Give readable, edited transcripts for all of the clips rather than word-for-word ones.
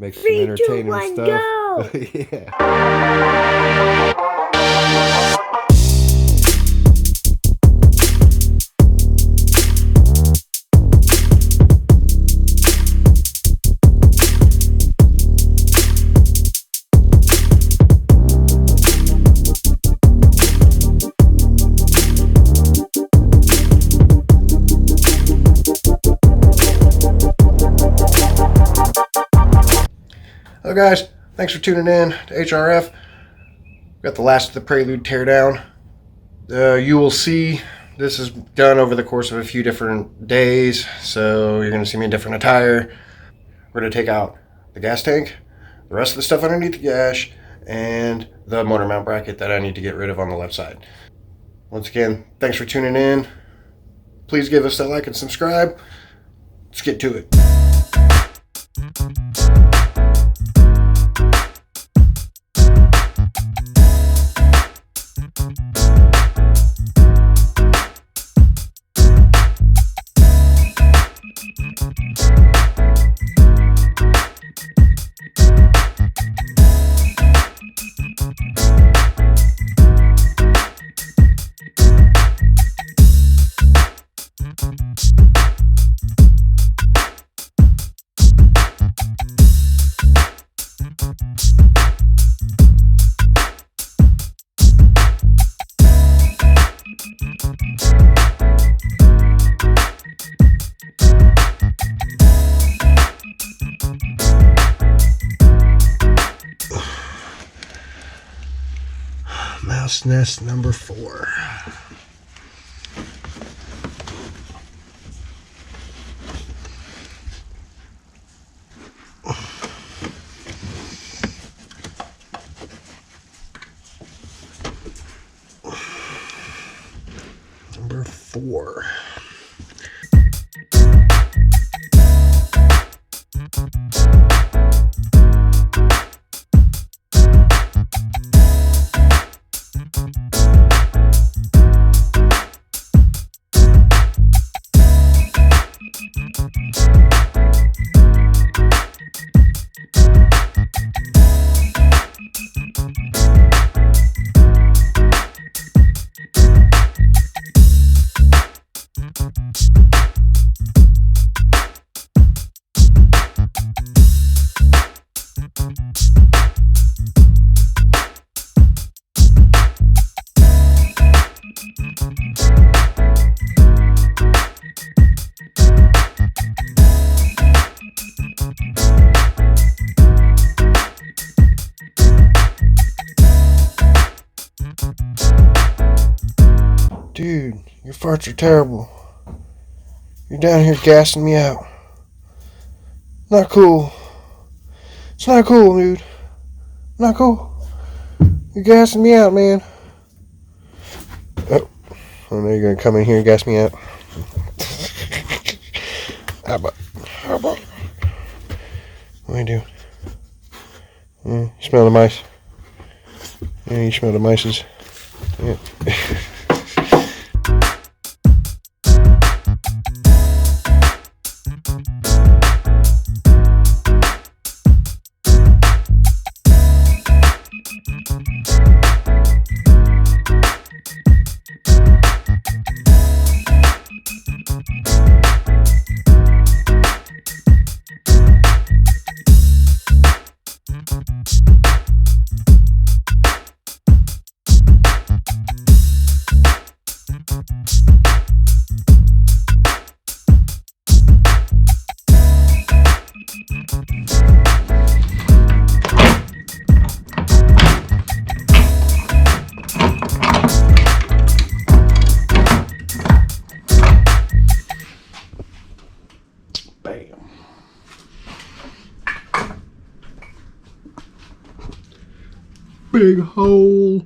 make some 3, 2, entertaining 1, stuff. go! Yeah. Hello guys, thanks for tuning in to HRF. Got the last of the Prelude teardown. You will see this is done over the course of a few different days, so you're going to see me in different attire. We're going to take out the gas tank, the rest of the stuff underneath the gash, and the motor mount bracket that I need to get rid of on the left side. Once again, thanks for tuning in. Please give us a like and subscribe. Let's get to it. Mouse nest number 4. Number 4. Dude, your farts are terrible. You're down here gassing me out. Not cool. It's not cool, dude. Not cool. You're gassing me out, man. Oh, I know you're gonna come in here and gas me out. How about? What are you doing? Yeah, you smell the mice? Yeah, you smell the mices. Yeah. Bam. Big hole.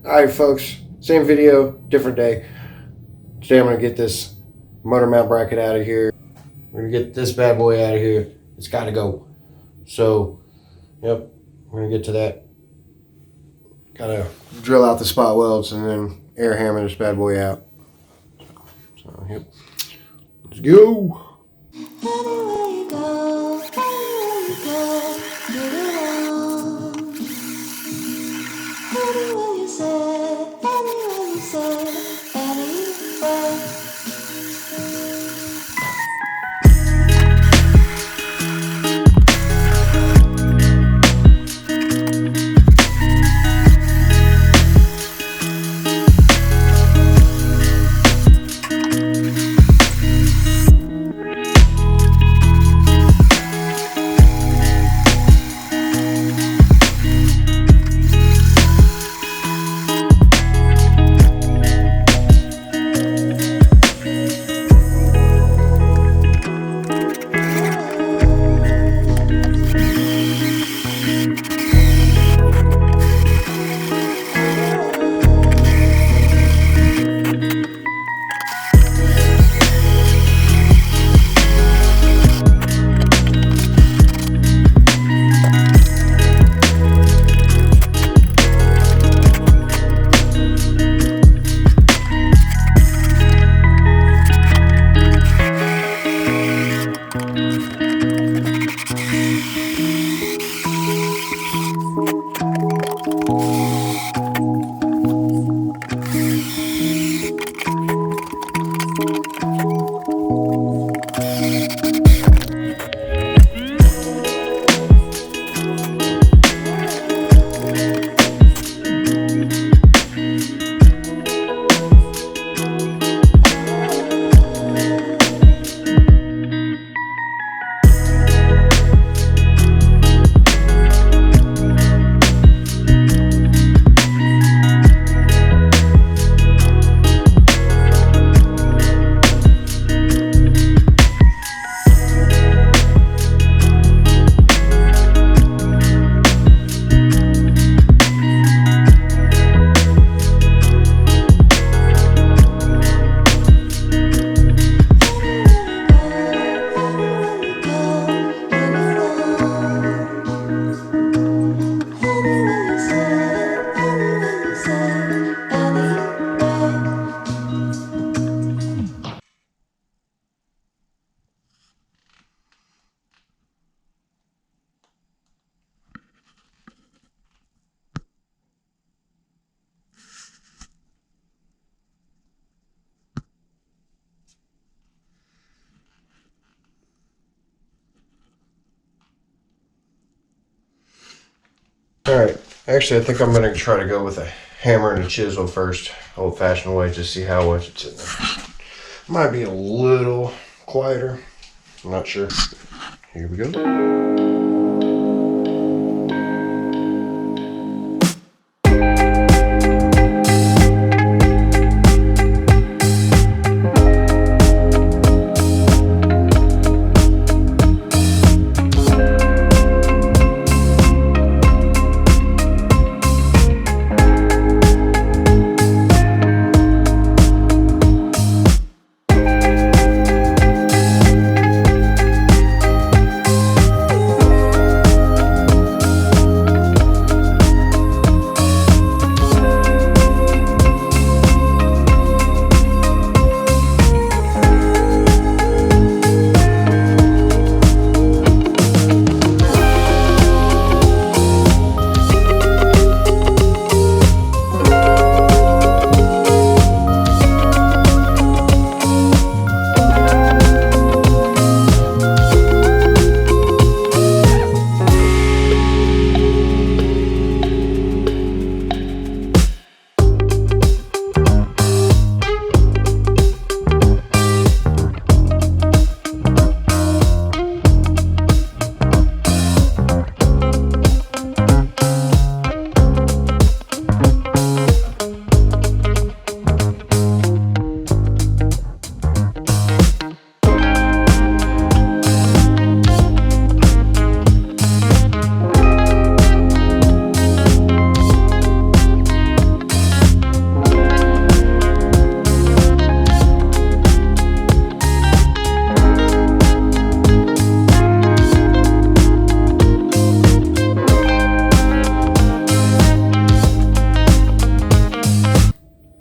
Alright folks, same video, different day. Today I'm going to get this motor mount bracket out of here. We're going to get this bad boy out of here. It's got to go. So, yep, we're going to get to that. Got to drill out the spot welds and then air hammer this bad boy out. So, yep. Let's go. Anywhere you go, get along. Anywhere you say, anywhere. Alright, actually I think I'm going to try to go with a hammer and a chisel first, old-fashioned way, just see how much it's in there. Might be a little quieter, I'm not sure. Here we go.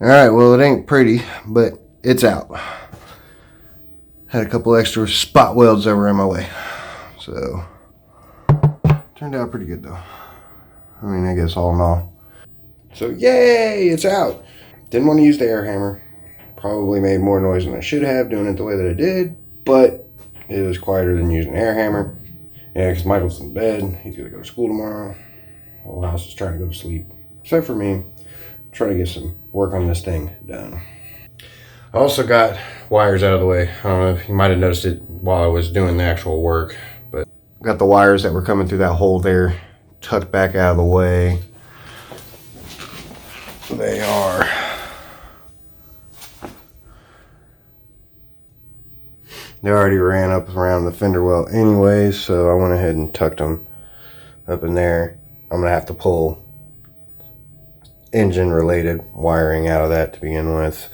Alright, well, it ain't pretty, but it's out. Had a couple extra spot welds that were in my way. So, turned out pretty good though. I mean, I guess all in all. So, yay, it's out. Didn't want to use the air hammer. Probably made more noise than I should have doing it the way that I did, but it was quieter than using an air hammer. Yeah, because Michael's in bed. He's going to go to school tomorrow. The whole house is trying to go to sleep. Except for me. Trying to get some work on this thing done. I also got wires out of the way. I don't know if you might have noticed it while I was doing the actual work, but got the wires that were coming through that hole there tucked back out of the way. They are they already ran up around the fender well anyways, so I went ahead and tucked them up in there. I'm gonna have to pull engine related wiring out of that to begin with,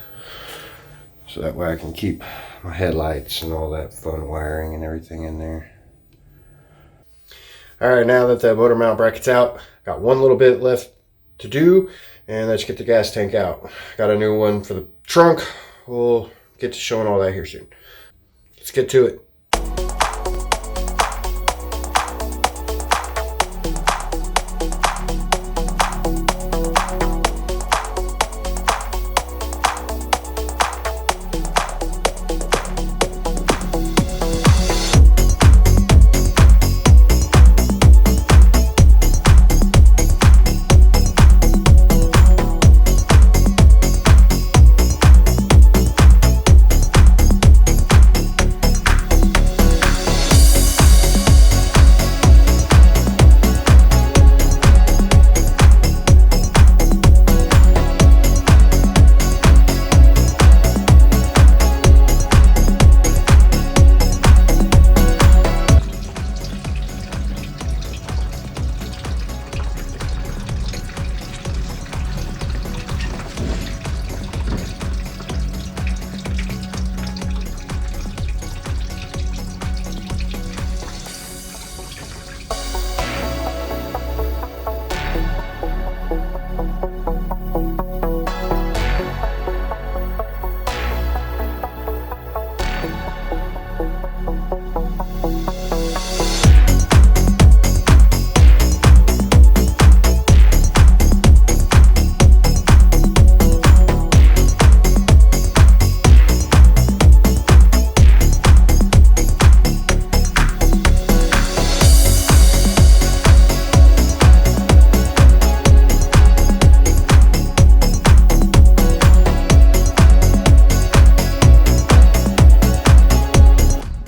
so that way I can keep my headlights and all that fun wiring and everything in there. Alright, now that the motor mount bracket's out, got one little bit left to do, and let's get the gas tank out. Got a new one for the trunk. We'll get to showing all that here soon. Let's get to it.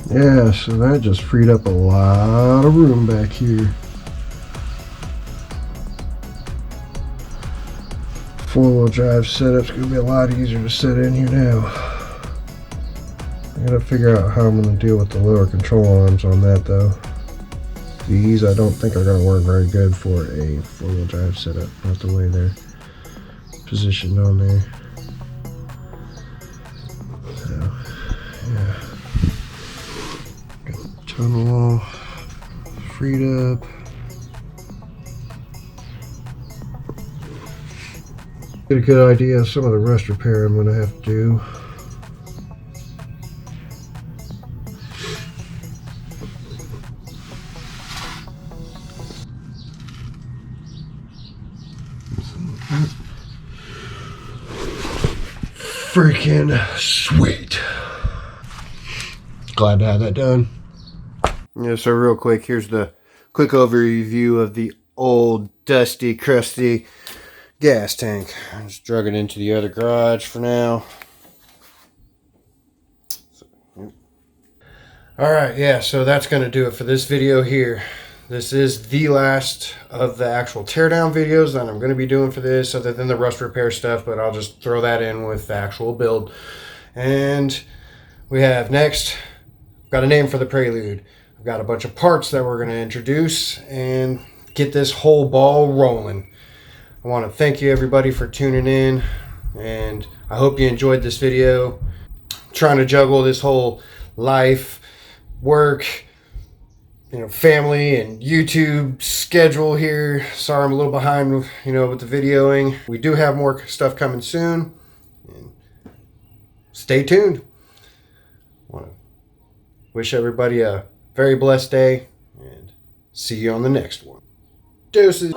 Yeah, so that just freed up a lot of room back here. Four-wheel drive setup's gonna be a lot easier to set in here now. I gotta figure out how I'm gonna deal with the lower control arms on that though. These I don't think are gonna work very good for a four-wheel drive setup, not the way they're positioned on there. So, yeah. Got the tunnel all freed up. Get a good idea of some of the rust repair I'm going to have to do. Freaking sweet. Glad to have that done. Yeah, so real quick, here's the quick overview of the old, dusty, crusty gas tank. I just drug it into the other garage for now. Alright, yeah, so that's going to do it for this video here. This is the last of the actual teardown videos that I'm going to be doing for this, other than the rust repair stuff, but I'll just throw that in with the actual build. And we have next, I've got a name for the Prelude. I've got a bunch of parts that we're going to introduce and get this whole ball rolling. I want to thank you everybody for tuning in, and I hope you enjoyed this video. I'm trying to juggle this whole life, work, family and YouTube schedule here. Sorry I'm a little behind with the videoing. We do have more stuff coming soon, And stay tuned. Want to wish everybody a very blessed day and see you on the next one. Deuces.